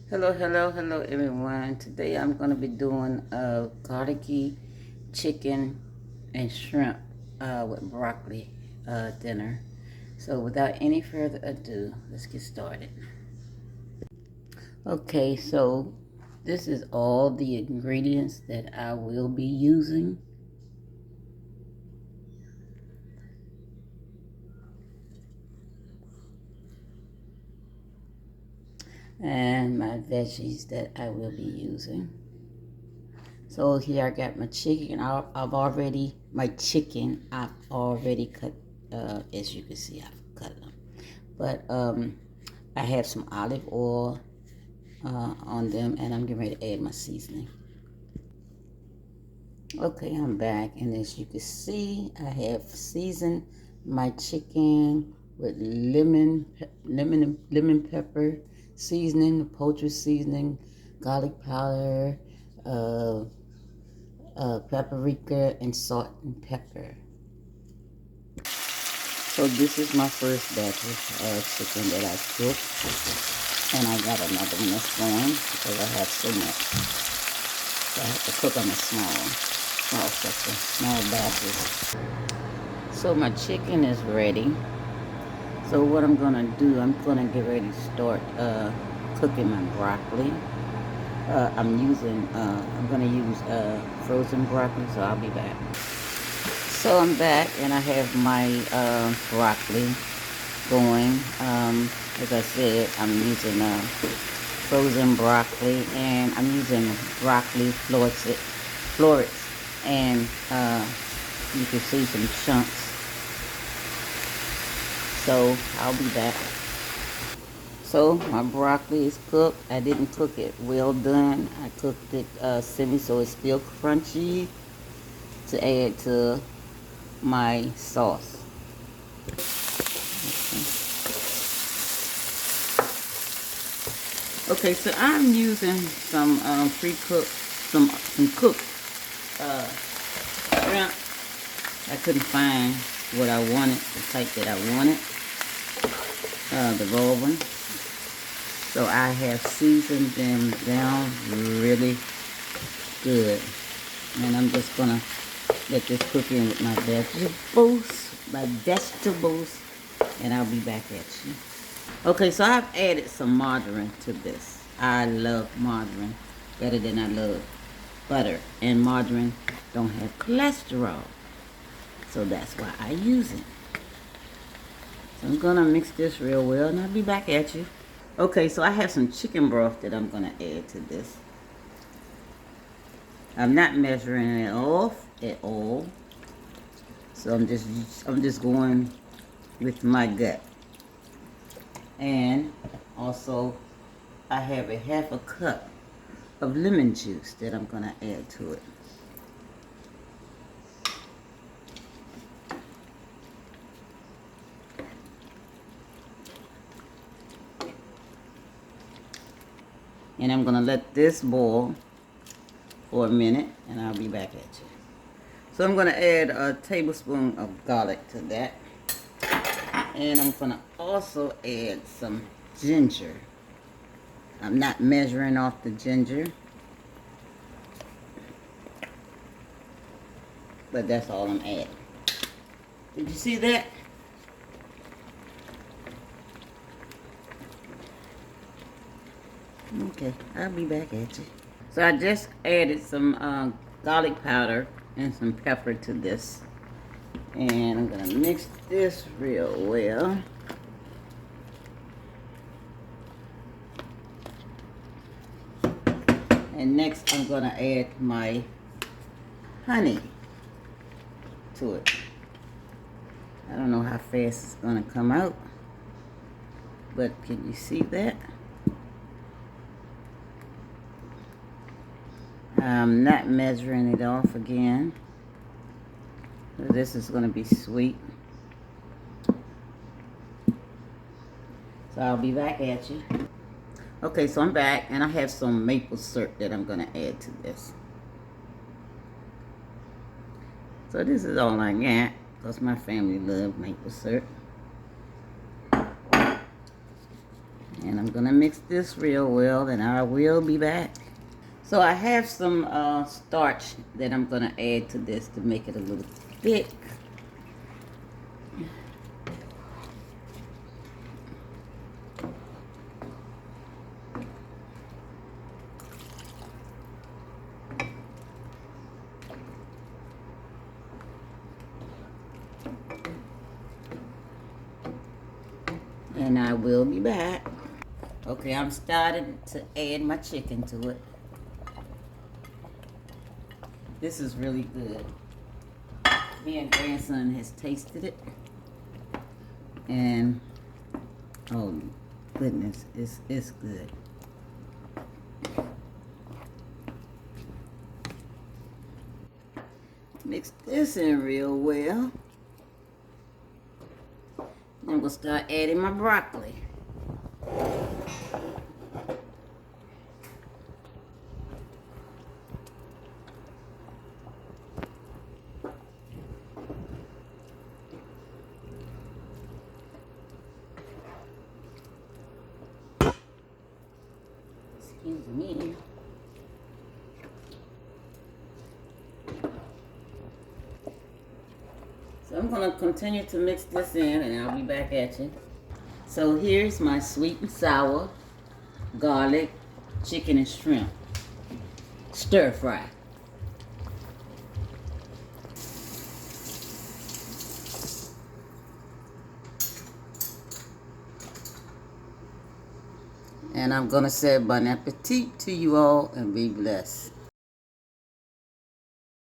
Hello everyone. Today I'm going to be doing a garlicky chicken and shrimp with broccoli dinner. So without any further ado, let's get started. Okay, so this is all the ingredients that I will be using. And my veggies that I will be using. So here I got my chicken. I've already cut, as you can see, I've cut them. But I have some olive oil on them, and I'm getting ready to add my seasoning. Okay, I'm back, and as you can see, I have seasoned my chicken with lemon pepper seasoning, poultry seasoning, garlic powder, uh, paprika, and salt and pepper. So this is my first batch of chicken that I cooked, and I got another one that's going because I have so much. So I have to cook on a small section, small batches. So my chicken is ready. So what I'm gonna do, I'm gonna get ready to start cooking my broccoli. I'm gonna use frozen broccoli, so I'll be back. So I'm back, and I have my broccoli going. As I said, I'm using frozen broccoli, and I'm using broccoli florets, and you can see some chunks. So I'll be back. So my broccoli is cooked. I didn't cook it well done. I cooked it semi, so it's still crunchy to add to my sauce. Okay, so I'm using some pre-cooked, some cooked shrimp. I couldn't find what I wanted, the type that I wanted, the raw one. So I have seasoned them down really good, and I'm just gonna let this cook in with my vegetables, and I'll be back at you. Okay, so I've added some margarine to this. I love margarine better than I love butter, and margarine don't have cholesterol, so that's why I use it. So I'm gonna mix this real well, and I'll be back at you. Okay, so I have some chicken broth that I'm gonna add to this. I'm not measuring it off at all, so I'm just going with my gut. And also, I have a half a cup of lemon juice that I'm gonna add to it. And I'm gonna let this boil for a minute, and I'll be back at you. So I'm gonna add a tablespoon of garlic to that. And I'm gonna also add some ginger. I'm not measuring off the ginger, but that's all I'm adding. Did you see that? Okay, I'll be back at you. So I just added some garlic powder and some pepper to this. And I'm gonna mix this real well. And next I'm gonna add my honey to it. I don't know how fast it's gonna come out, but can you see that? I'm not measuring it off again. So this is gonna be sweet. So I'll be back at you. Okay, so I'm back, and I have some maple syrup that I'm gonna add to this. So this is all I got, because my family loves maple syrup. And I'm gonna mix this real well, and I will be back. So I have some starch that I'm gonna add to this to make it a little thick. And I will be back. Okay, I'm starting to add my chicken to it. This is really good. Me and grandson has tasted it. And, oh goodness, it's good. Mix this in real well. I'm gonna start adding my broccoli. Excuse me. So I'm gonna continue to mix this in, and I'll be back at you. So here's my sweet and sour garlic chicken and shrimp stir fry. And I'm gonna say bon appetit to you all and be blessed.